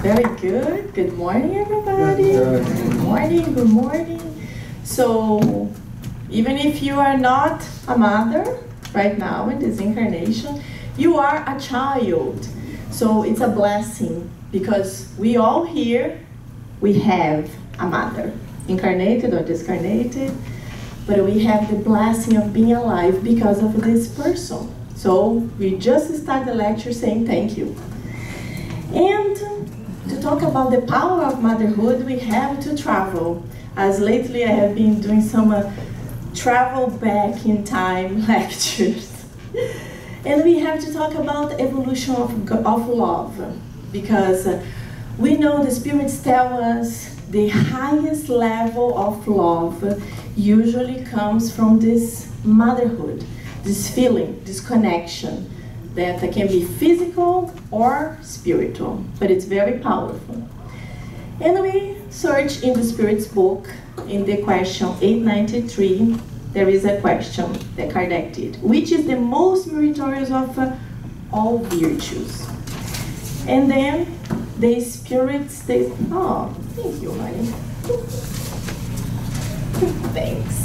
Very good. Good morning, everybody. Good morning, good morning. So, even if you are not a mother right now in this incarnation, you are a child. So, it's a blessing because we all here, we have a mother, incarnated or discarnated, but we have the blessing of being alive because of this person. So, we just start the lecture saying thank you. And to talk about the power of motherhood, we have to travel. As lately I have been doing some travel back in time lectures. And we have to talk about evolution of love. Because we know the spirits tell us the highest level of love usually comes from this motherhood, this feeling, this connection. That can be physical or spiritual, but it's very powerful. And we search in the Spirit's book, in the question 893, there is a question that Kardec did. Which is the most meritorious of all virtues? And then the spirits, they, oh, thank you, honey. Thanks.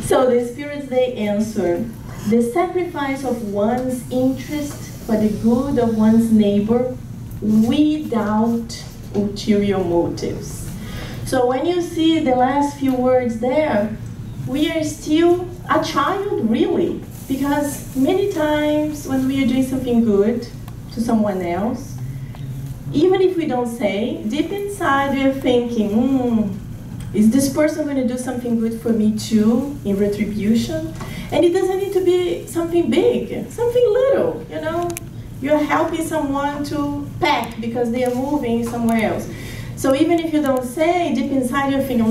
So the spirits, they answer, the sacrifice of one's interest for the good of one's neighbor without ulterior motives. So when you see the last few words there, we are still a child, really, because many times when we are doing something good to someone else, even if we don't say, deep inside we are thinking, is this person going to do something good for me too, in retribution? And it doesn't need to be something big, something little, you know? You're helping someone to pack because they are moving somewhere else. So even if you don't say, deep inside you're thinking,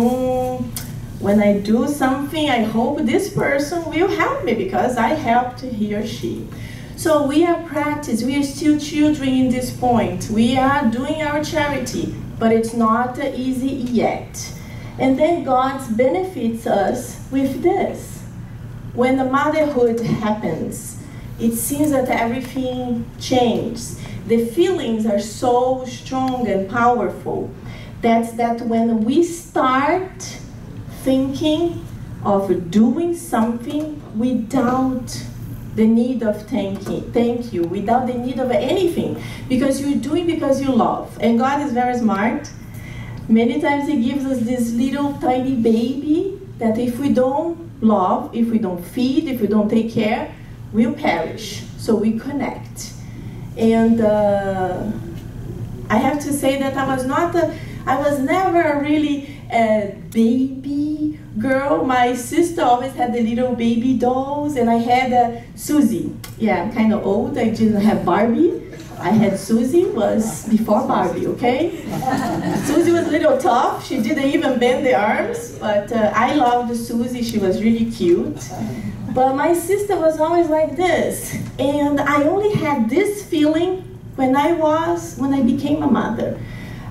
when I do something, I hope this person will help me because I helped he or she. So we are practicing, we are still children in this point. We are doing our charity, but it's not easy yet. And then God benefits us with this. When the motherhood happens, it seems that everything changes. The feelings are so strong and powerful that when we start thinking of doing something without the need of thank you, without the need of anything, because you're doing because you love. And God is very smart. Many times He gives us this little tiny baby that if we don't love, if we don't feed, if we don't take care, we'll perish. So we connect. And I have to say that I was never a really baby girl. My sister always had the little baby dolls, and I had Susie. Yeah, I'm kind of old. I didn't have Barbie. I had Susie, was before Barbie, okay? Susie was a little tough. She didn't even bend the arms, but I loved Susie. She was really cute. But my sister was always like this. And I only had this feeling when I became a mother.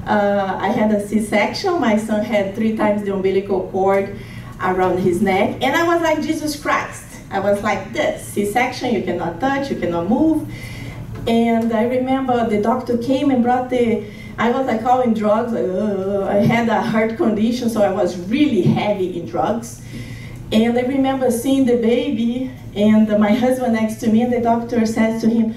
I had a C-section. My son had 3 times the umbilical cord around his neck. And I was like Jesus Christ. I was like this. C-section, you cannot touch, you cannot move. And I remember the doctor came and brought I was like all in drugs. I had a heart condition, so I was really heavy in drugs. And I remember seeing the baby and my husband next to me, and the doctor says to him,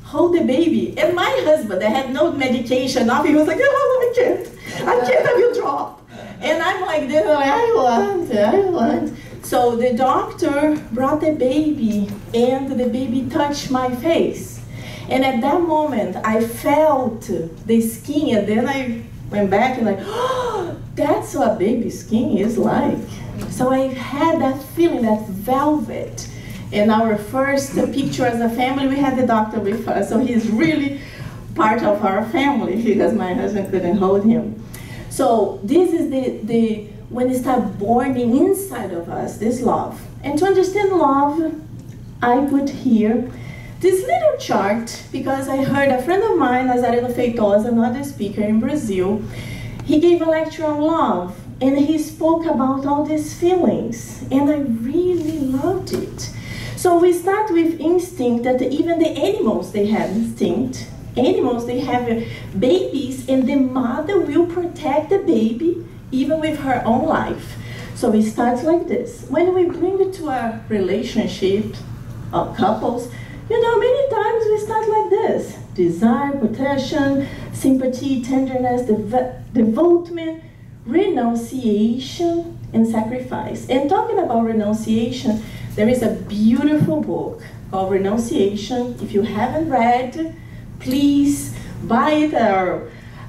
hold the baby. And my husband, I had no medication, nothing, he was like, oh, I can't, I will drop. And I'm like this, I want. So the doctor brought the baby, and the baby touched my face. And at that moment, I felt the skin, and then I went back and like, oh, that's what baby skin is like. So I had that feeling, that velvet. In our first picture as a family, we had the doctor with us, so he's really part of our family because my husband couldn't hold him. So this is when it starts burning inside of us, this love. And to understand love, I put here this little chart because I heard a friend of mine, Nazareth Feitosa, another speaker in Brazil, he gave a lecture on love, and he spoke about all these feelings, and I really loved it. So we start with instinct, that even the animals, they have instinct. Animals, they have babies, and the mother will protect the baby even with her own life. So it starts like this. When we bring it to a relationship of couples, you know, many times we start like this. Desire, protection, sympathy, tenderness, devotement, renunciation, and sacrifice. And talking about renunciation, there is a beautiful book called Renunciation. If you haven't read, please buy it at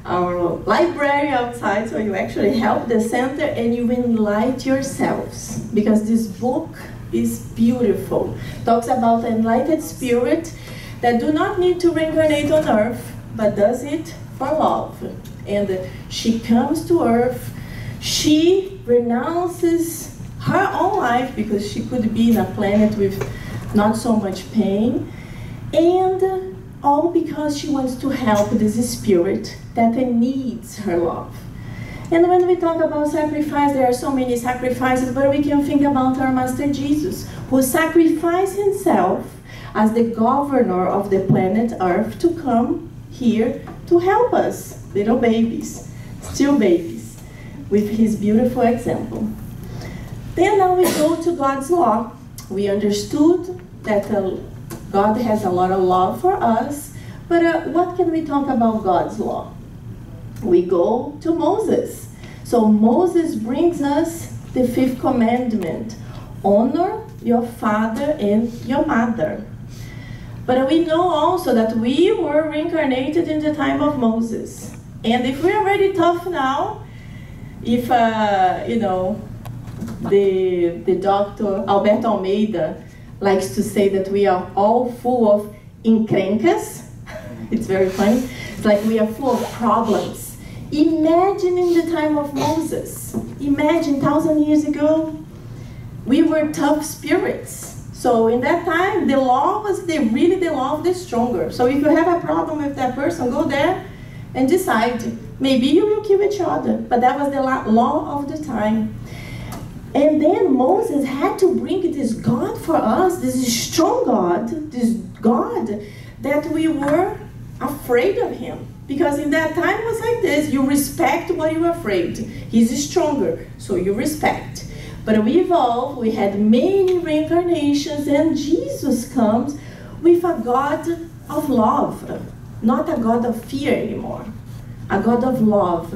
our library outside, so you actually help the center and you enlighten yourselves, because this book is beautiful. Talks about an enlightened spirit that do not need to reincarnate on earth, but does it for love. And she comes to earth, she renounces her own life because she could be in a planet with not so much pain, and all because she wants to help this spirit that needs her love. And when we talk about sacrifice, there are so many sacrifices, but we can think about our Master Jesus, who sacrificed himself as the governor of the planet Earth to come here to help us, little babies, still babies, with his beautiful example. Then now we go to God's law. We understood that God has a lot of love for us, but what can we talk about God's law? We go to Moses. So Moses brings us the 5th commandment: honor your father and your mother. But we know also that we were reincarnated in the time of Moses. And if we're already tough now, if, you know, the doctor Alberto Almeida likes to say that we are all full of encrencas. It's very funny. It's like we are full of problems. Imagine in the time of Moses. Imagine 1,000 years ago, we were tough spirits. So in that time, the law was really the law of the stronger. So if you have a problem with that person, go there and decide. Maybe you will kill each other, but that was the law of the time. And then Moses had to bring this God for us, this strong God, this God that we were afraid of him. Because in that time it was like this: you respect what you're afraid. He's stronger, so you respect. But we evolved, we had many reincarnations, and Jesus comes with a God of love, not a God of fear anymore, a God of love.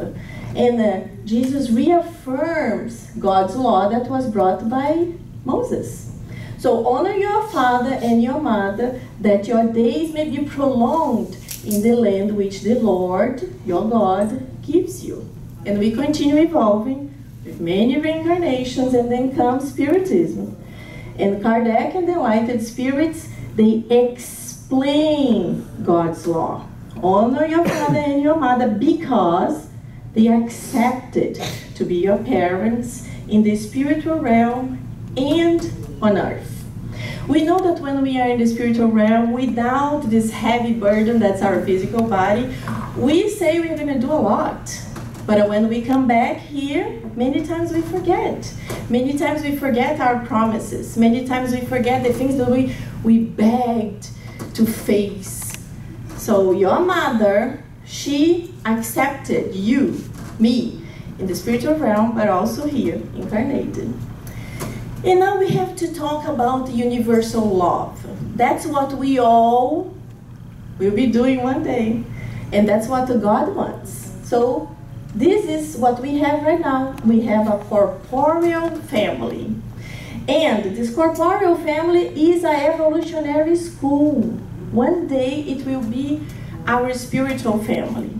And Jesus reaffirms God's law that was brought by Moses. So honor your father and your mother, that your days may be prolonged in the land which the Lord, your God, gives you. And we continue evolving with many reincarnations, and then comes Spiritism. And Kardec and the enlightened spirits, they explain God's law. Honor your father and your mother because they accepted to be your parents in the spiritual realm and on earth. We know that when we are in the spiritual realm, without this heavy burden that's our physical body, we say we're going to do a lot. But when we come back here, many times we forget. Many times we forget our promises. Many times we forget the things that we begged to face. So your mother, she accepted you, me, in the spiritual realm, but also here, incarnated. And now we have to talk about universal love. That's what we all will be doing one day. And that's what God wants. So this is what we have right now. We have a corporeal family. And this corporeal family is an evolutionary school. One day it will be our spiritual family.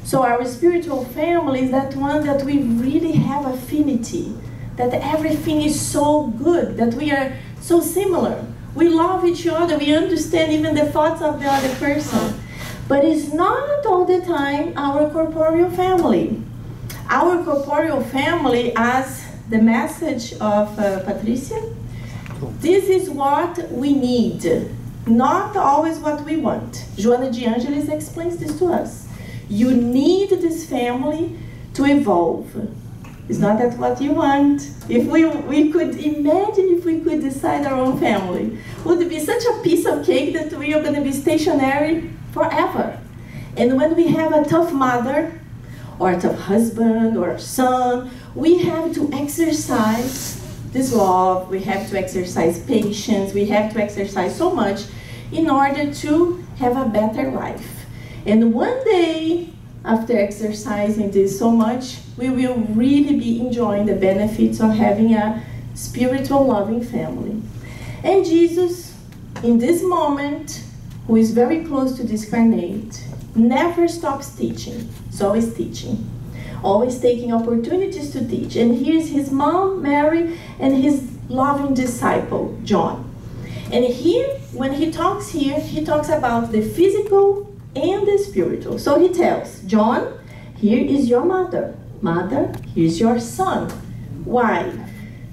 So our spiritual family is that one that we really have affinity, that everything is so good, that we are so similar. We love each other, we understand even the thoughts of the other person. But it's not all the time our corporeal family. Our corporeal family, as the message of Patricia, this is what we need, not always what we want. Joana de Angelis explains this to us. You need this family to evolve. It's not that what you want. If we could imagine if we could decide our own family, would it be such a piece of cake that we are going to be stationary forever. And when we have a tough mother, or a tough husband, or son, we have to exercise this love, we have to exercise patience, we have to exercise so much in order to have a better life. And one day, after exercising this so much, we will really be enjoying the benefits of having a spiritual, loving family. And Jesus, in this moment, who is very close to discarnate, never stops teaching. He's always teaching, always taking opportunities to teach. And here's his mom, Mary, and his loving disciple, John. And here, when he talks here, he talks about the physical and the spiritual. So he tells John, here is your mother. Mother, here's your son. Why?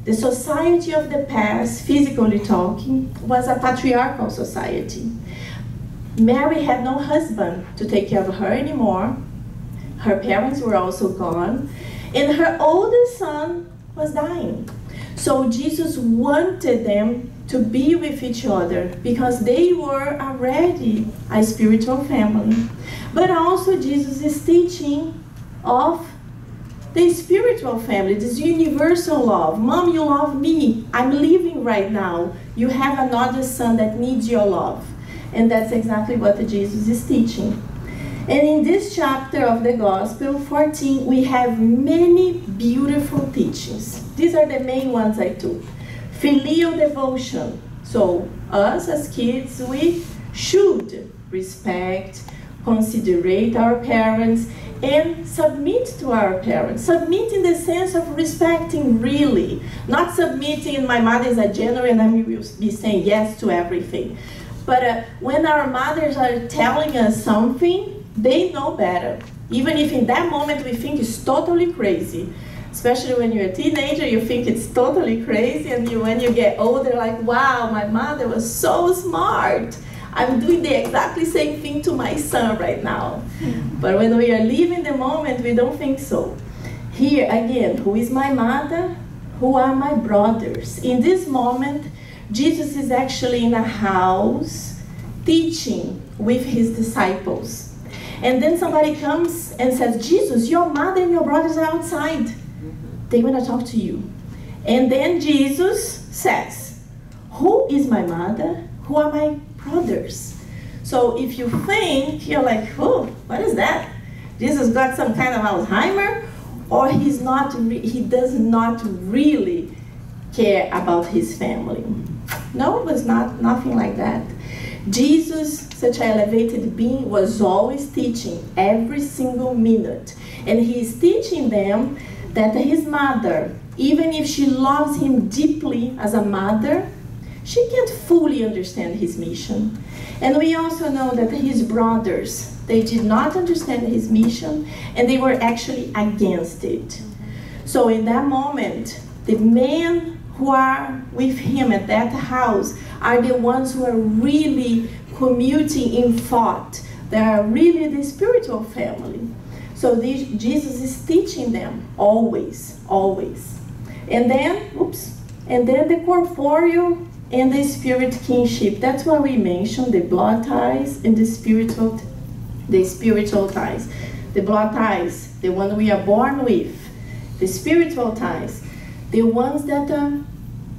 The society of the past, physically talking, was a patriarchal society. Mary had no husband to take care of her anymore. Her parents were also gone. And her oldest son was dying. So Jesus wanted them to be with each other because they were already a spiritual family. But also Jesus is teaching of the spiritual family, this universal love. Mom, you love me. I'm living right now. You have another son that needs your love. And that's exactly what Jesus is teaching. And in this chapter of the Gospel, 14, we have many beautiful teachings. These are the main ones I took. Filial devotion. So us as kids, we should respect, considerate our parents, and submit to our parents. Submit in the sense of respecting, really. Not submitting, my mother is a general and I will be saying yes to everything. But when our mothers are telling us something, they know better. Even if in that moment we think it's totally crazy. Especially when you're a teenager, you think it's totally crazy, and when you get older, like, wow, my mother was so smart. I'm doing the exactly same thing to my son right now. But when we are living the moment, we don't think so. Here, again, who is my mother? Who are my brothers? In this moment, Jesus is actually in a house teaching with his disciples. And then somebody comes and says, Jesus, your mother and your brothers are outside. They want to talk to you. And then Jesus says, who is my mother? Who are my brothers? So if you think, you're like, oh, what is that? Jesus got some kind of Alzheimer? Or he does not really care about his family. No, it was nothing like that. Jesus, such an elevated being, was always teaching every single minute. And he is teaching them that his mother, even if she loves him deeply as a mother, she can't fully understand his mission. And we also know that his brothers, they did not understand his mission, and they were actually against it. So in that moment, the men who are with him at that house are the ones who are really commuting in thought. They are really the spiritual family. So Jesus is teaching them always, always. And then, and then the corporeal and the spirit kinship. That's why we mentioned the blood ties and the spiritual ties. The blood ties, the one we are born with. The spiritual ties, the ones that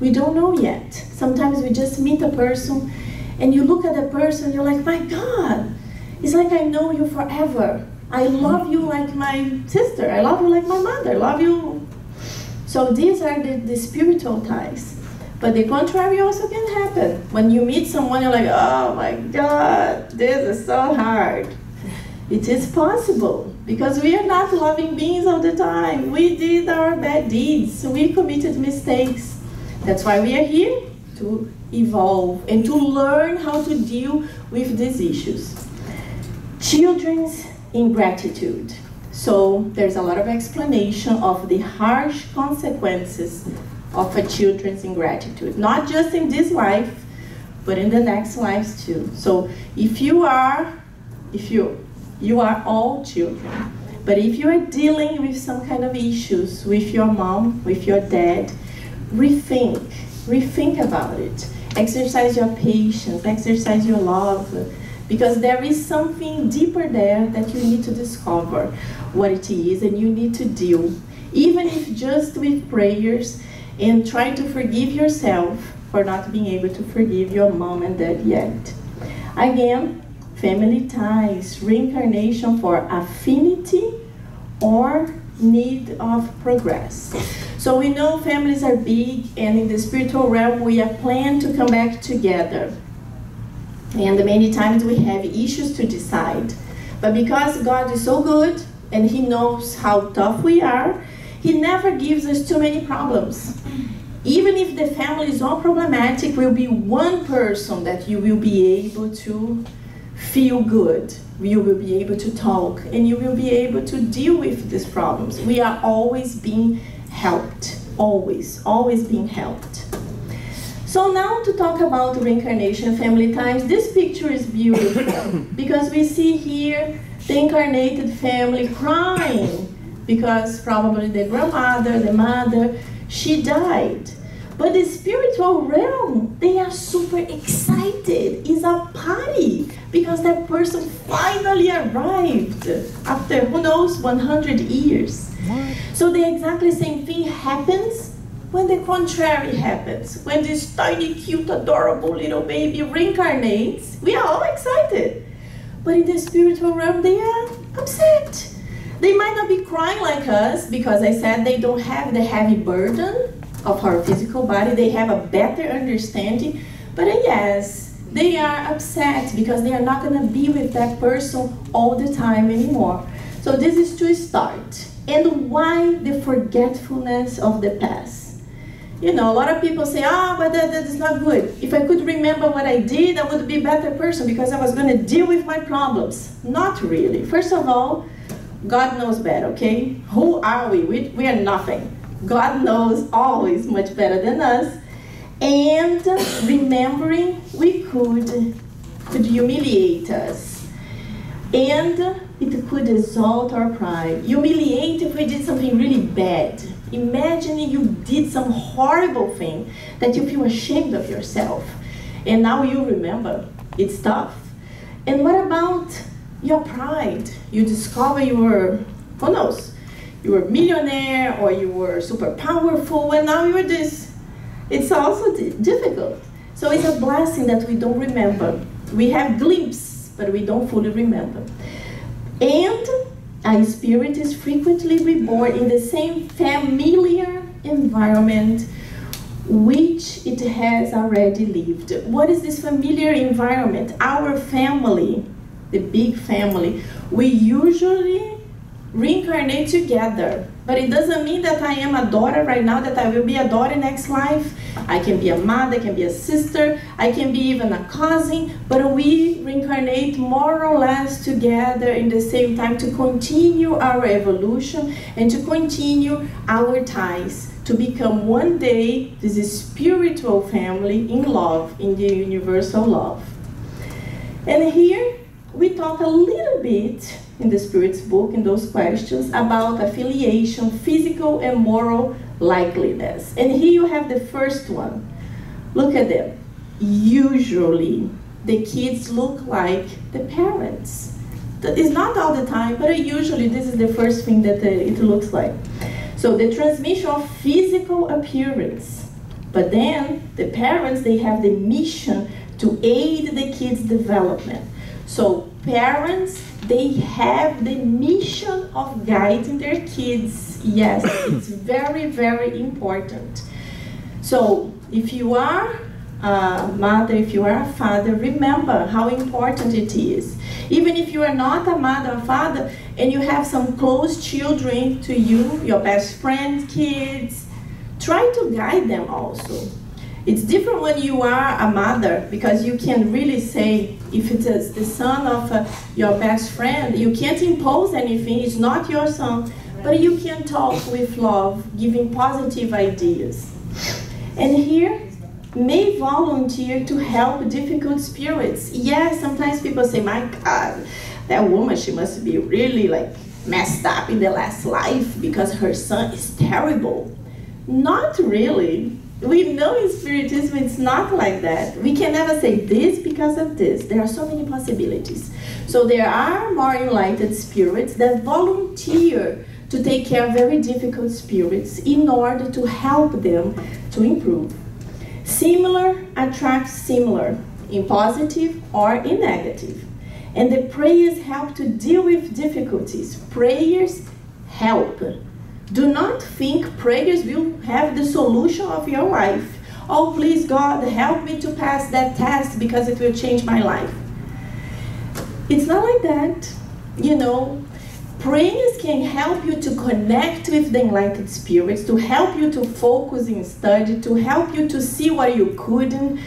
we don't know yet. Sometimes we just meet a person and you look at the person, you're like, my God, it's like I know you forever. I love you like my sister. I love you like my mother. I love you. So these are the spiritual ties. But the contrary also can happen. When you meet someone, you're like, oh my God, this is so hard. It is possible, because we are not loving beings all the time. We did our bad deeds. We committed mistakes. That's why we are here, to evolve and to learn how to deal with these issues. Children's ingratitude. So there's a lot of explanation of the harsh consequences of a children's ingratitude, not just in this life, but in the next lives too. So you are all children, but if you are dealing with some kind of issues with your mom, with your dad, rethink about it. Exercise your patience, exercise your love. because there is something deeper there that you need to discover what it is, and you need to deal, even if just with prayers, and try to forgive yourself for not being able to forgive your mom and dad yet. Again, family ties, reincarnation for affinity or need of progress. So we know families are big, and in the spiritual realm we are planned to come back together. And many times we have issues to decide. But because God is so good and He knows how tough we are, He never gives us too many problems. Even if the family is all problematic, will be one person that you will be able to feel good. You will be able to talk, and you will be able to deal with these problems. We are always being helped, always being helped. So now to talk about reincarnation family times, this picture is beautiful because we see here the incarnated family crying because probably the grandmother, the mother, she died. But the spiritual realm, they are super excited. It's a party because that person finally arrived after, who knows, 100 years. What? So the exactly same thing happens when the contrary happens. When this tiny, cute, adorable little baby reincarnates, we are all excited. But in the spiritual realm, they are upset. They might not be crying like us because I said they don't have the heavy burden of our physical body. They have a better understanding. But yes, they are upset because they are not going to be with that person all the time anymore. So this is to start. And why the forgetfulness of the past? You know, a lot of people say, but that is not good. If I could remember what I did, I would be a better person because I was going to deal with my problems. Not really. First of all, God knows better, okay? Who are we? We are nothing. God knows always much better than us. And remembering we could humiliate us. And it could exalt our pride. Humiliate if we did something really bad. Imagine you did some horrible thing that you feel ashamed of yourself. And now you remember. It's tough. And what about your pride? You discover you were, who knows, you were a millionaire or you were super powerful, and now you're this. It's also difficult. So it's a blessing that we don't remember. We have glimpses, but we don't fully remember. And a spirit is frequently reborn in the same familiar environment which it has already lived. What is this familiar environment? Our family, the big family, we usually reincarnate together. But it doesn't mean that I am a daughter right now, that I will be a daughter next life. I can be a mother, I can be a sister, I can be even a cousin, but we reincarnate more or less together in the same time to continue our evolution and to continue our ties, to become one day this spiritual family in love, in the universal love. And here we talk a little bit in the Spirit's book, in those questions, about affiliation, physical and moral likeliness. And here you have the first one. Look at them. Usually, the kids look like the parents. It's not all the time, but usually this is the first thing that it looks like. So the transmission of physical appearance. But then, the parents, they have the mission to aid the kids' development. So parents, they have the mission of guiding their kids. Yes, it's very, very important. So if you are a mother, if you are a father, remember how important it is. Even if you are not a mother or father, and you have some close children to you, your best friend, kids, try to guide them also. It's different when you are a mother, because you can really say, if it is the son of your best friend, you can't impose anything, it's not your son, but you can talk with love, giving positive ideas. And here, may volunteer to help difficult spirits. Yes, sometimes people say, my God, that woman, she must be really like messed up in the last life because her son is terrible. Not really. we know in Spiritism it's not like that. We can never say this because of this. There are so many possibilities. So there are more enlightened spirits that volunteer to take care of very difficult spirits in order to help them to improve. Similar attracts similar, in positive or in negative. And the prayers help to deal with difficulties. Prayers help. Do not think prayers will have the solution of your life. Oh, please God, help me to pass that test because it will change my life. It's not like that. You know, prayers can help you to connect with the enlightened spirits, to help you to focus in study, to help you to see what you couldn't,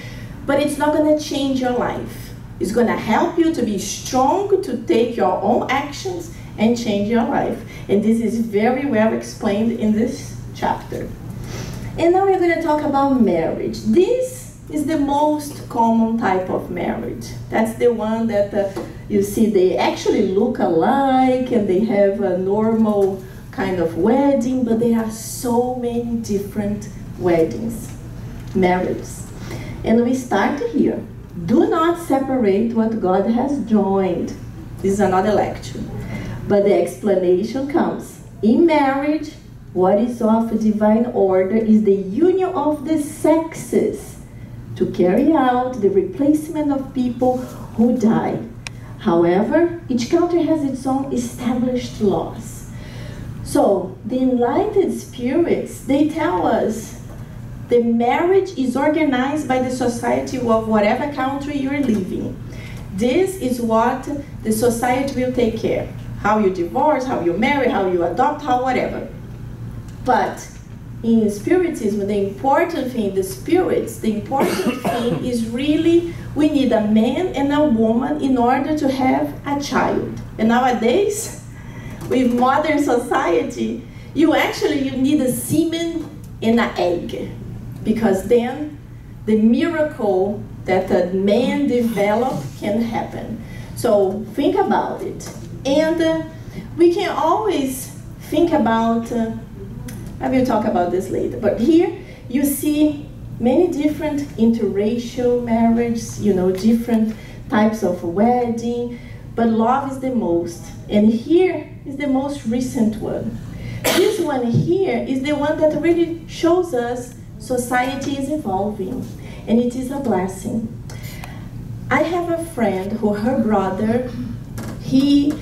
but it's not going to change your life. It's going to help you to be strong, to take your own actions and change your life. And this is very well explained in this chapter. And now we're going to talk about marriage. This is the most common type of marriage. That's the one that you see they actually look alike and they have a normal kind of wedding, but there are so many different weddings, marriages. And we start here. Do not separate what God has joined. This is another lecture. But the explanation comes. In marriage, what is of divine order is the union of the sexes to carry out the replacement of people who die. However, each country has its own established laws. So, the enlightened spirits, they tell us the marriage is organized by the society of whatever country you're living. This is what the society will take care. How you divorce, how you marry, how you adopt, how whatever. But in Spiritism, the important thing, the spirits, the important thing is really we need a man and a woman in order to have a child. And nowadays, with modern society, you need a semen and an egg. Because then the miracle that a man developed can happen. So think about it. And we can always think about, I will talk about this later, but here you see many different interracial marriages, you know, different types of wedding, but love is the most. And here is the most recent one. This one here is the one that really shows us society is evolving, and it is a blessing. I have a friend who, her brother, he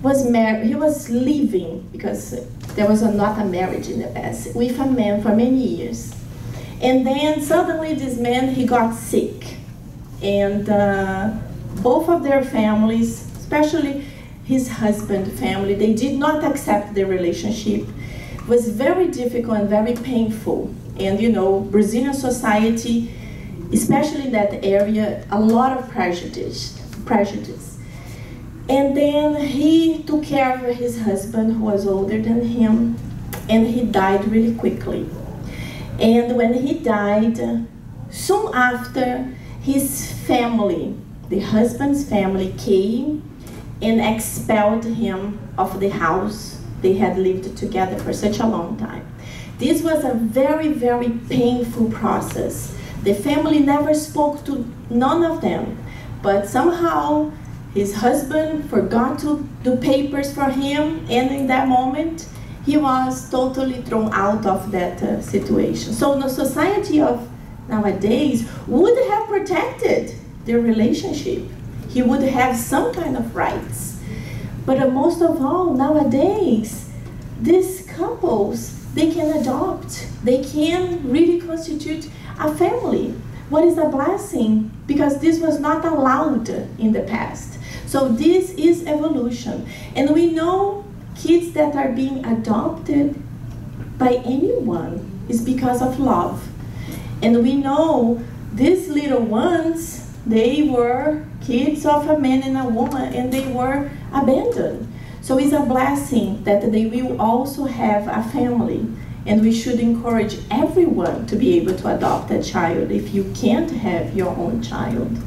was married, he was living, because there was not a marriage in the past, with a man for many years. And then suddenly this man, he got sick. And both of their families, especially his husband's family, they did not accept the relationship. It was very difficult and very painful. And you know, Brazilian society, especially in that area, a lot of prejudice. And then he took care of his husband, who was older than him, and he died really quickly. And when he died, soon after, his family, the husband's family, came and expelled him of the house they had lived together for such a long time. This was a very, very painful process. The family never spoke to none of them, but somehow his husband forgot to do papers for him, and in that moment, he was totally thrown out of that situation. So the society of nowadays would have protected their relationship. He would have some kind of rights. But most of all, nowadays, these couples, they can adopt. They can really constitute a family. What is a blessing? Because this was not allowed in the past. So this is evolution. And we know kids that are being adopted by anyone is because of love. And we know these little ones, they were kids of a man and a woman, and they were abandoned. So it's a blessing that they will also have a family. And we should encourage everyone to be able to adopt a child if you can't have your own child.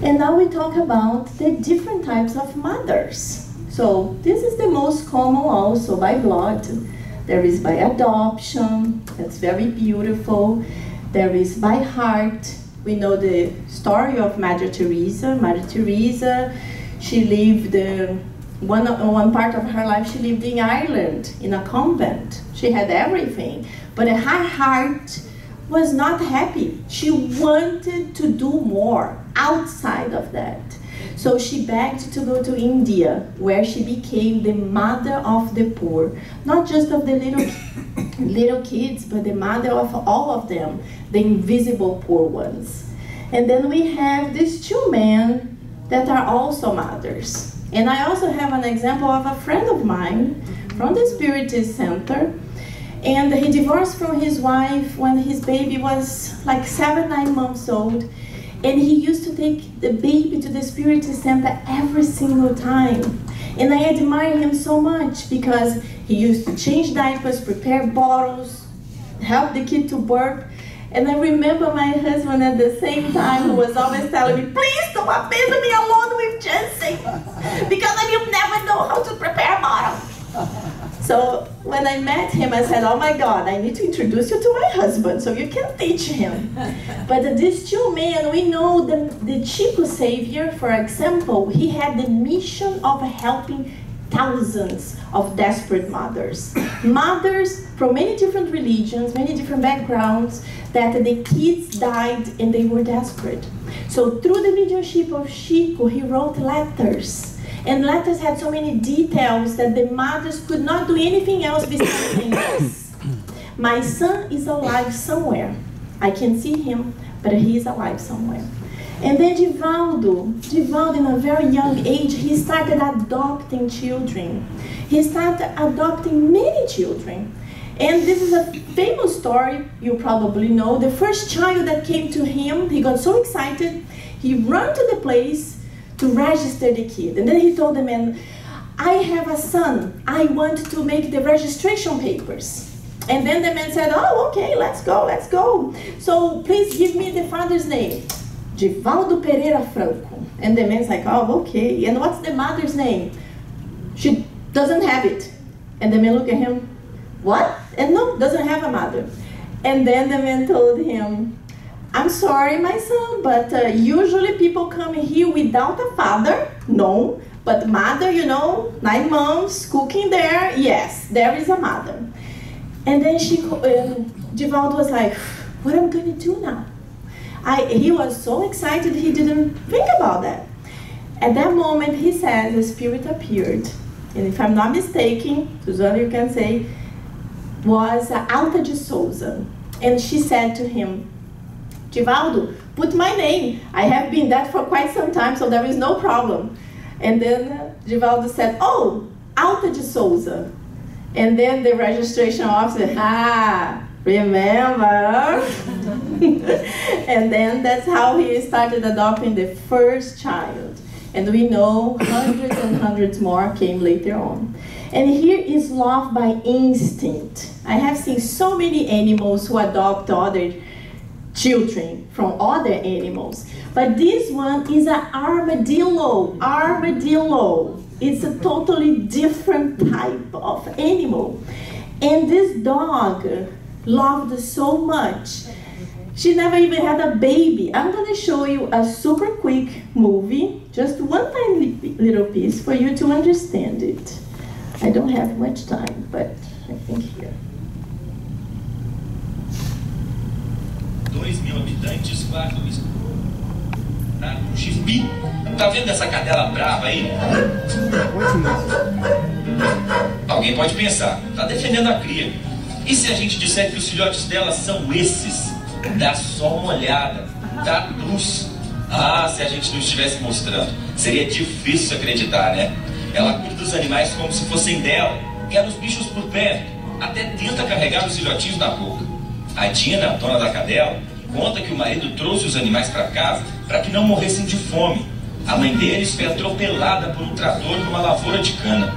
And now we talk about the different types of mothers. So this is the most common also by blood. There is by adoption, that's very beautiful. There is By Heart. We know the story of Mother Teresa. Mother Teresa, she lived, one part of her life, she lived in Ireland, in a convent. She had everything, but her heart was not happy. She wanted to do more outside of that. So she begged to go to India, where she became the mother of the poor. Not just of the little kids, but the mother of all of them, the invisible poor ones. And then we have these two men that are also mothers. And I also have an example of a friend of mine from the Spiritist Center. And he divorced from his wife when his baby was like 7, 9 months old. And he used to take the baby to the Spiritist Center every single time. And I admire him so much because he used to change diapers, prepare bottles, help the kid to burp. And I remember my husband at the same time who was always telling me, please don't abandon me alone with Jensen, because I will never know how to prepare a bottle. So when I met him, I said, oh my God, I need to introduce you to my husband so you can teach him. But these two men, we know the Chico Savior, for example, he had the mission of helping thousands of desperate mothers. Mothers from many different religions, many different backgrounds, that the kids died and they were desperate. So through the mediumship of Chico, he wrote letters. And letters had so many details that the mothers could not do anything else besides saying this. My son is alive somewhere. I can see him, but he is alive somewhere. And then Divaldo in a very young age, he started adopting children. He started adopting many children. And this is a famous story, you probably know. The first child that came to him, he got so excited, he ran to the place to register the kid. And then he told the man, I have a son, I want to make the registration papers. And then the man said, oh, okay, let's go, let's go. So please give me the father's name. Divaldo Pereira Franco. And the man's like, oh, okay. And what's the mother's name? She doesn't have it. And the man looked at him, what? And no, doesn't have a mother. And then the man told him, I'm sorry, my son, but usually people come here without a father, no. But mother, you know, 9 months, cooking there, yes, there is a mother. And then Divaldo was like, what am I going to do now? He was so excited, he didn't think about that. At that moment, he says, the spirit appeared. And if I'm not mistaken, Susana, you can say, was Alta de Souza. And she said to him, Divaldo, put my name. I have been that for quite some time, so there is no problem. And then Divaldo said, oh, Alta de Souza. And then the registration officer, remember? And then that's how he started adopting the first child. And we know hundreds and hundreds more came later on. And here is love by instinct. I have seen so many animals who adopt other children from other animals. But this one is an armadillo. Armadillo. It's a totally different type of animal. And this dog loved so much. She never even had a baby. I'm going to show you a super quick movie, just one tiny little piece for you to understand it. I don't have much time, but I think here. 2.000 habitantes, 4 um XP. Tá vendo essa cadela brava aí? Alguém pode pensar, tá defendendo a cria. E se a gente disser que os filhotes dela são esses? Dá só uma olhada, dá luz. Ah, se a gente não estivesse mostrando, seria difícil acreditar, né? Ela cuida dos animais como se fossem dela, quer os bichos por perto, até tenta carregar os filhotinhos na boca. A Dina, dona da cadela, conta que o marido trouxe os animais para casa para que não morressem de fome. A mãe deles foi atropelada por um trator numa lavoura de cana.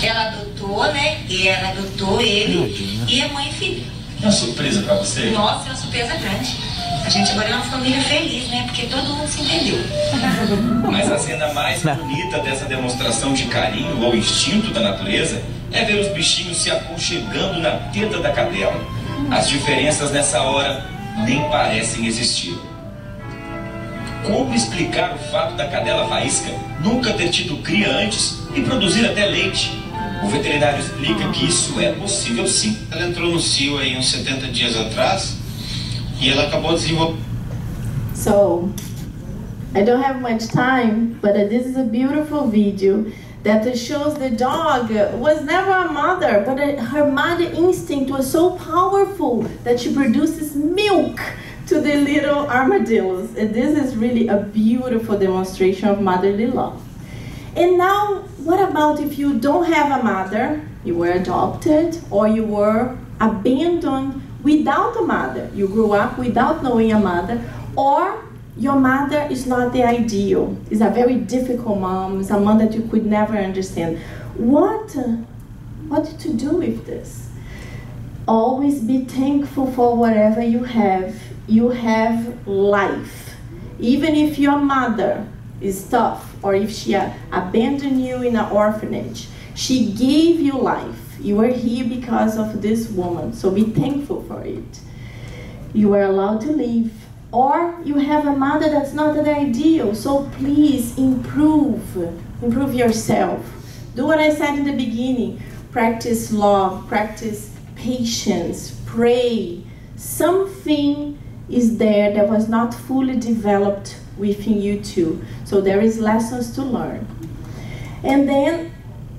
Ela adotou, né? E ela adotou ele e a mãe e filho. É uma surpresa para você? Nossa, é uma surpresa grande. A gente agora é uma família feliz, né? Porque todo mundo se entendeu. Mas a cena mais bonita dessa demonstração de carinho ou instinto da natureza é ver os bichinhos se aconchegando na teta da cadela. As diferenças nessa hora nem parecem existir. Como explicar o fato da cadela faísca nunca ter tido cria antes e produzir até leite? O veterinário explica que isso é possível sim. Ela entrou no cio aí uns 70 dias atrás e ela acabou desenvolvendo. So, I don't have much time, but this is a beautiful video that shows the dog was never a mother, but her mother instinct was so powerful that she produces milk to the little armadillos. And this is really a beautiful demonstration of motherly love. And now, what about if you don't have a mother, you were adopted, or you were abandoned without a mother? You grew up without knowing a mother, or your mother is not the ideal. It's a very difficult mom. It's a mom that you could never understand. What to do with this? Always be thankful for whatever you have. You have life. Even if your mother is tough, or if she abandoned you in an orphanage, she gave you life. You are here because of this woman, so be thankful for it. You are allowed to live. Or you have a mother that's not the ideal, so please improve yourself. Do what I said in the beginning. Practice love, practice patience, pray. Something is there that was not fully developed within you too. So there is lessons to learn. And then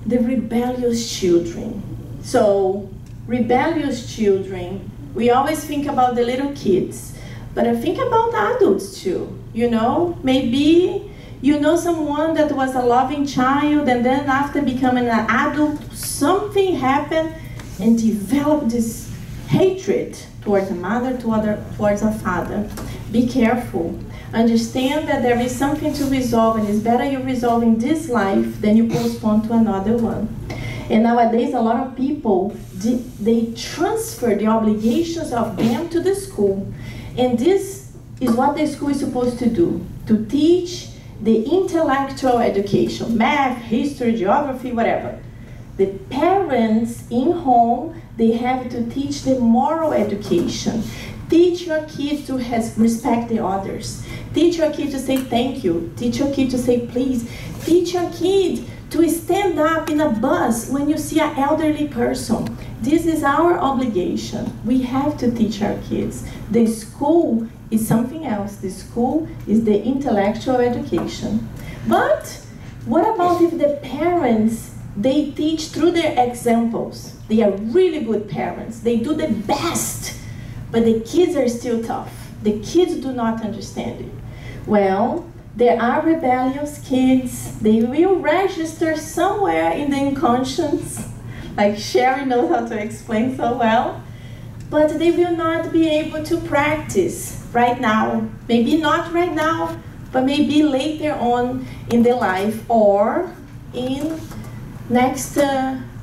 the rebellious children. So rebellious children, we always think about the little kids. But I think about adults too, you know? Maybe you know someone that was a loving child and then after becoming an adult, something happened and developed this hatred towards a mother, towards a father. Be careful. Understand that there is something to resolve and it's better you resolve in this life than you postpone to another one. And nowadays a lot of people, they transfer the obligations of them to the school. And this is what the school is supposed to do, to teach the intellectual education, math, history, geography, whatever. The parents in home, they have to teach the moral education. Teach your kids to respect the others. Teach your kid to say thank you. Teach your kid to say please. Teach your kid to stand up in a bus when you see an elderly person. This is our obligation. We have to teach our kids. The school is something else. The school is the intellectual education. But what about if the parents, they teach through their examples? They are really good parents. They do the best, but the kids are still tough. The kids do not understand it. Well, there are rebellious kids. They will register somewhere in the unconscious, like Sherry knows how to explain so well, but they will not be able to practice right now. Maybe not right now, but maybe later on in their life or in next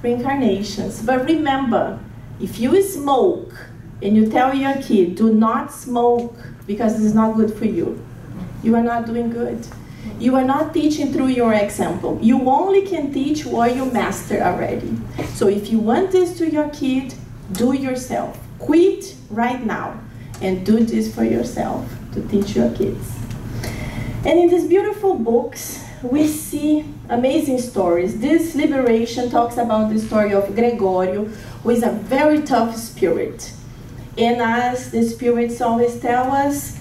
reincarnations. But remember, if you smoke and you tell your kid, do not smoke because it's not good for you, you are not doing good. You are not teaching through your example. You only can teach what you master already. So if you want this to your kid, do yourself. Quit right now and do this for yourself to teach your kids. And in these beautiful books, we see amazing stories. This liberation talks about the story of Gregorio, who is a very tough spirit. And as the spirits always tell us,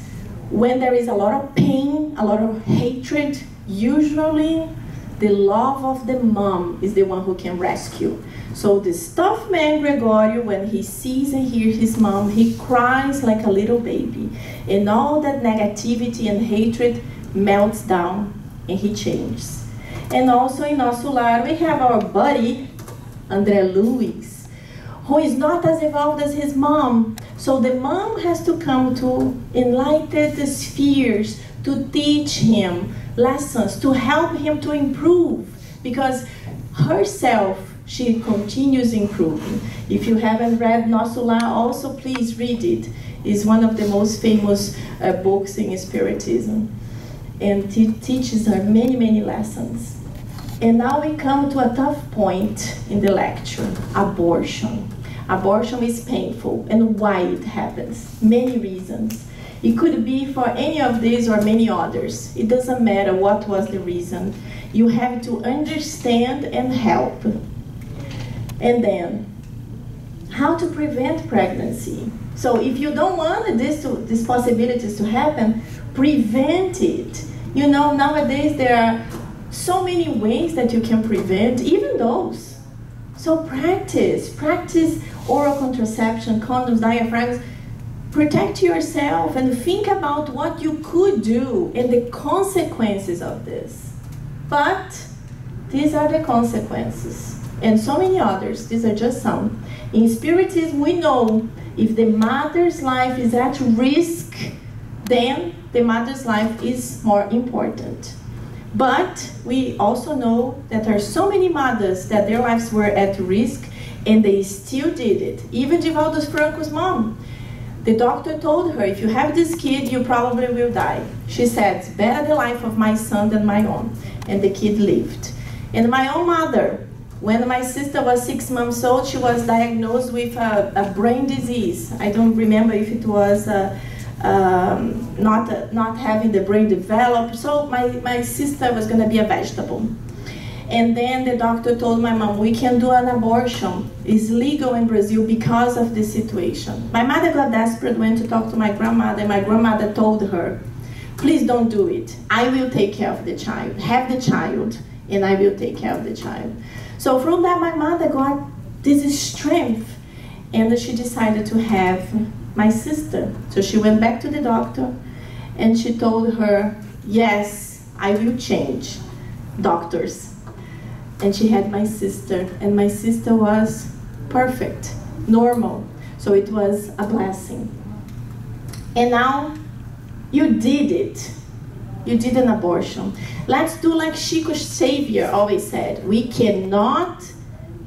when there is a lot of pain, a lot of hatred, usually the love of the mom is the one who can rescue. So this tough man, Gregorio, when he sees and hears his mom, he cries like a little baby. And all that negativity and hatred melts down and he changes. And also in Nosso Lar, we have our buddy, André Luiz, who is not as evolved as his mom. So the mom has to come to enlighten the spheres, to teach him lessons, to help him to improve, because herself, she continues improving. If you haven't read Nosso Lar, also please read it. It's one of the most famous books in Spiritism. And it teaches her many, many lessons. And now we come to a tough point in the lecture, abortion. Abortion is painful, and why it happens. Many reasons. It could be for any of these or many others. It doesn't matter what was the reason. You have to understand and help. And then, how to prevent pregnancy. So if you don't want these possibilities to happen, prevent it. You know, nowadays there are so many ways that you can prevent, even those. So practice oral contraception, condoms, diaphragms. Protect yourself and think about what you could do and the consequences of this. But these are the consequences, and so many others. These are just some. In Spiritism, we know if the mother's life is at risk, then the mother's life is more important. But we also know that there are so many mothers that their lives were at risk and they still did it. Even Divaldo Franco's mom. The doctor told her, if you have this kid, you probably will die. She said, it's better the life of my son than my own. And the kid lived. And my own mother, when my sister was 6 months old, she was diagnosed with a brain disease. I don't remember if it was not having the brain developed. So my sister was going to be a vegetable. And then the doctor told my mom, we can do an abortion. It's legal in Brazil because of this situation. My mother got desperate, went to talk to my grandmother, and my grandmother told her, please don't do it. I will take care of the child. Have the child, and I will take care of the child. So from that, my mother got this strength, and she decided to have my sister. So she went back to the doctor, and she told her, yes, I will change doctors. And she had my sister, and my sister was perfect, normal. So it was a blessing. And now you did it. You did an abortion. Let's do like Chico Xavier always said. We cannot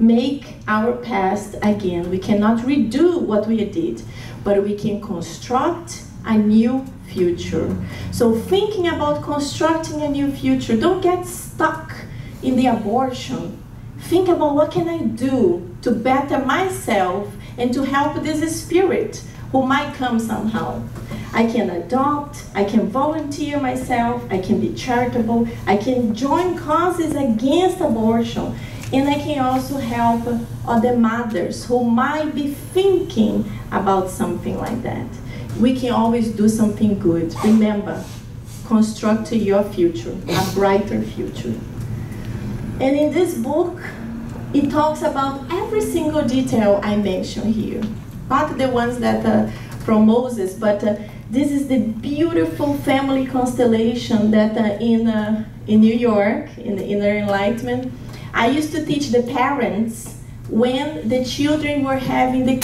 make our past again. We cannot redo what we did, but we can construct a new future. So thinking about constructing a new future, don't get stuck in the abortion. Think about what can I do to better myself and to help this spirit who might come somehow. I can adopt, I can volunteer myself, I can be charitable, I can join causes against abortion, and I can also help other mothers who might be thinking about something like that. We can always do something good. Remember, construct your future, a brighter future. And in this book, it talks about every single detail I mentioned here. Not the ones that from Moses, but this is the beautiful family constellation that in New York, in the Inner Enlightenment, I used to teach the parents when the children were having the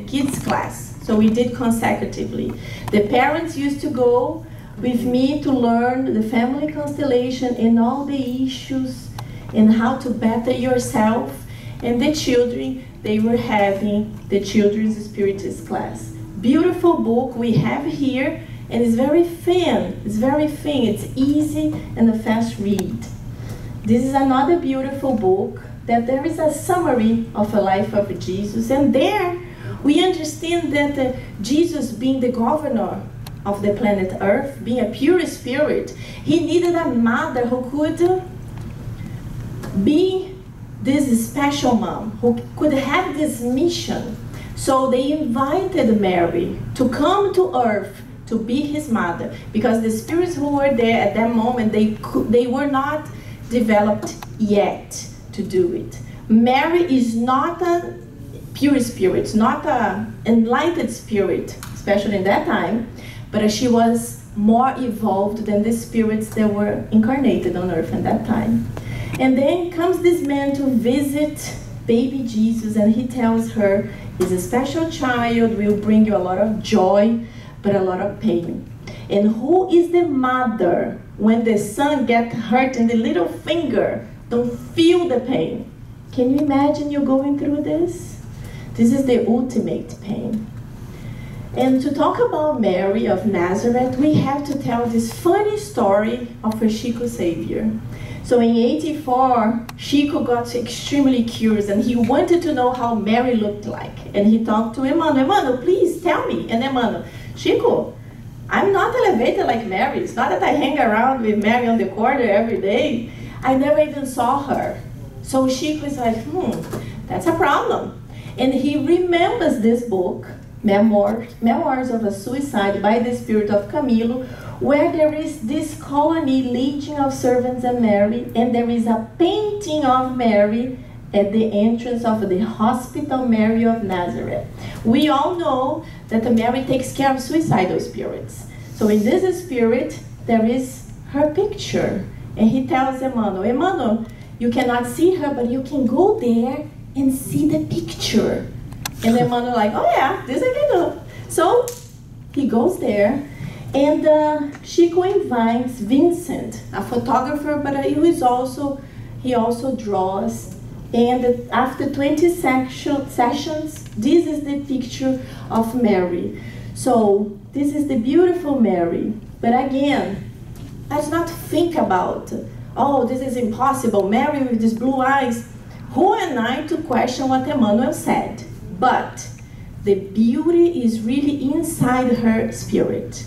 kids class. So we did consecutively. The parents used to go with me to learn the family constellation and all the issues and how to better yourself. And the children, they were having the children's spiritist class. Beautiful book we have here, and it's very thin. It's very thin. It's easy and a fast read. This is another beautiful book that there is a summary of the life of Jesus, and there we understand that Jesus, being the governor of the planet Earth, being a pure spirit, he needed a mother who could be this special mom, who could have this mission. So they invited Mary to come to earth to be his mother, because the spirits who were there at that moment, they were not developed yet to do it. Mary is not a pure spirit, not an enlightened spirit, especially in that time, but she was more evolved than the spirits that were incarnated on earth at that time. And then comes this man to visit baby Jesus, and he tells her, he's a special child, will bring you a lot of joy, but a lot of pain. And who is the mother when the son gets hurt in the little finger, don't feel the pain? Can you imagine you going through this? This is the ultimate pain. And to talk about Mary of Nazareth, we have to tell this funny story of her Chico Xavier. So in 84, Chico got extremely curious and he wanted to know how Mary looked like. And he talked to Emmanuel, Emmanuel, please tell me. And Emmanuel, Chico, I'm not elevated like Mary. It's not that I hang around with Mary on the corner every day. I never even saw her. So Chico is like, that's a problem. And he remembers this book, Memoirs of a Suicide by the Spirit of Camilo, where there is this colony, Legion of Servants and Mary, and there is a painting of Mary at the entrance of the Hospital Mary of Nazareth. We all know that Mary takes care of suicidal spirits. So in this spirit, there is her picture. And he tells Emmanuel, Emmanuel, you cannot see her, but you can go there and see the picture. And Emmanuel like, oh yeah, this I can do. So he goes there, and Chico invites Vincent, a photographer, but he also draws. And after 20 sessions, this is the picture of Mary. So this is the beautiful Mary. But again, let's not think about, oh, this is impossible, Mary with these blue eyes. Who am I to question what Emmanuel said? But the beauty is really inside her spirit.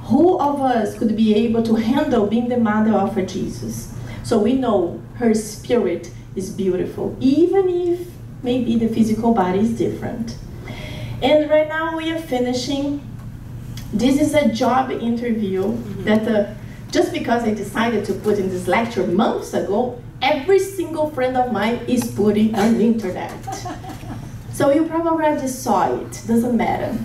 Who of us could be able to handle being the mother of a Jesus? So we know her spirit is beautiful, even if maybe the physical body is different. And right now we are finishing. This is a job interview that just because I decided to put in this lecture months ago, every single friend of mine is putting on the internet. So you probably already saw it, doesn't matter.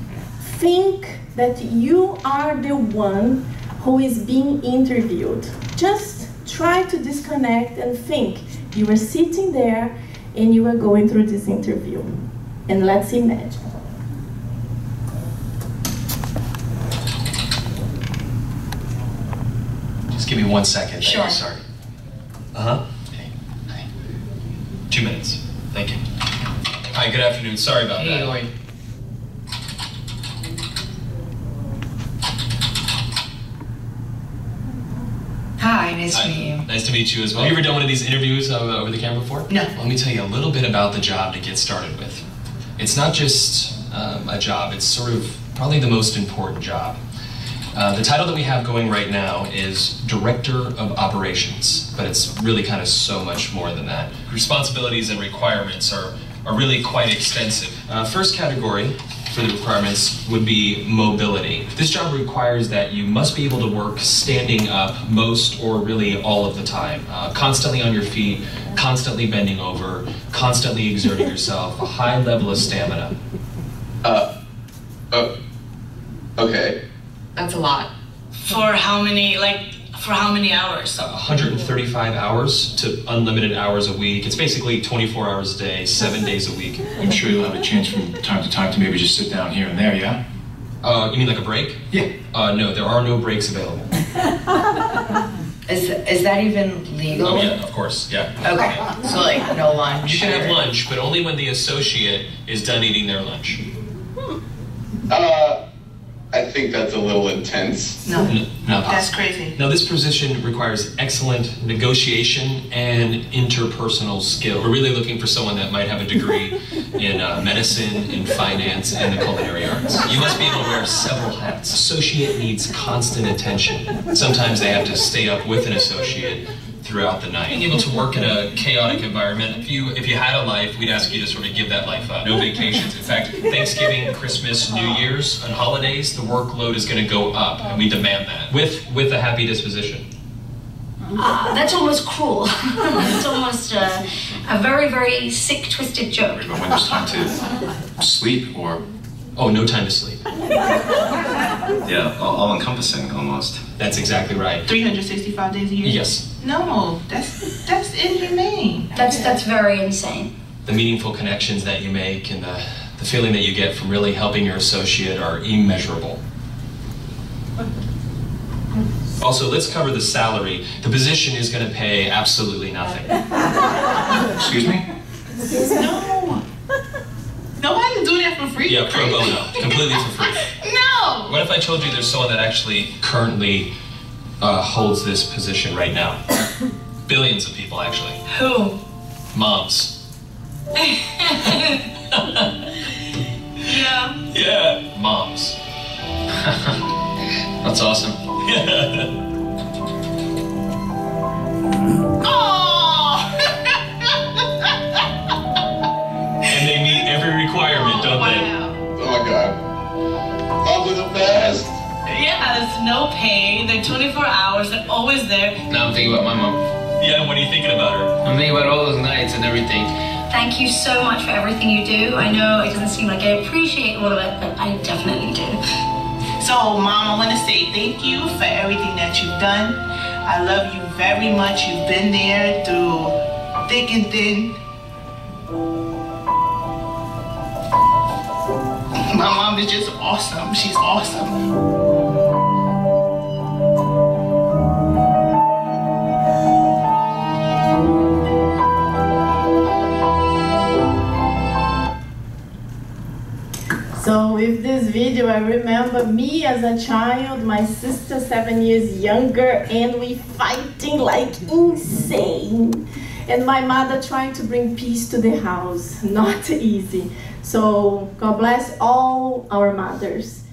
Think that you are the one who is being interviewed. Just try to disconnect and think. You are sitting there and you are going through this interview. And let's imagine. Just give me 1 second. Sure. Thank you, sorry. Hey. 2 minutes. Thank you. Hi, good afternoon. Sorry about that. Hey, how are you? Hi, nice to meet you. Nice to meet you as well. Have you ever done one of these interviews over the camera before? No. Well, let me tell you a little bit about the job to get started with. It's not just a job, it's sort of probably the most important job. The title that we have going right now is Director of Operations, but it's really kind of so much more than that. Responsibilities and requirements are really quite extensive. First category for the requirements would be mobility. This job requires that you must be able to work standing up most or really all of the time, constantly on your feet, constantly bending over, constantly exerting yourself, a high level of stamina. Okay. That's a lot. For how many hours? 135 hours to unlimited hours a week. It's basically 24 hours a day, 7 days a week. I'm sure you'll have a chance from time to time to maybe just sit down here and there, yeah? You mean like a break? Yeah. No, there are no breaks available. Is that even legal? Oh yeah, of course, yeah. Okay, so like no lunch? You can have lunch, but only when the associate is done eating their lunch. I think that's a little intense. No. No. That's crazy. Now, this position requires excellent negotiation and interpersonal skill. We're really looking for someone that might have a degree in medicine, in finance, and the culinary arts. You must be able to wear several hats. Associate needs constant attention. Sometimes they have to stay up with an associate throughout the night. Being able to work in a chaotic environment, if you had a life, we'd ask you to sort of give that life up. No vacations. In fact, Thanksgiving, Christmas, New Year's, and holidays, the workload is going to go up, and we demand that, with a happy disposition. That's almost cruel. It's almost a very, very sick, twisted joke. But when there's time to sleep or... Oh, no time to sleep. Yeah, all-encompassing almost. That's exactly right. 365 days a year? Yes. No, that's inhumane. That's very insane. The meaningful connections that you make and the feeling that you get from really helping your associate are immeasurable. Also, let's cover the salary. The position is going to pay absolutely nothing. Excuse me? No. Nobody's doing that for free. Yeah, pro bono. Completely for free. No! What if I told you there's someone that actually currently holds this position right now? Billions of people, actually. Who? Moms. Yeah. Yeah, moms. That's awesome. Oh! And they meet every requirement, don't they? Wow. Oh my God. Moms are the best. Yeah, there's no pain. They're 24 hours. They're always there. Now I'm thinking about my mom. Yeah, what are you thinking about her? I'm thinking about all those nights and everything. Thank you so much for everything you do. I know it doesn't seem like I appreciate all of it, but I definitely do. So, Mom, I want to say thank you for everything that you've done. I love you very much. You've been there through thick and thin. My mom is just awesome. She's awesome. So with this video, I remember me as a child, my sister 7 years younger, and we fighting like insane. And my mother trying to bring peace to the house, not easy. So God bless all our mothers.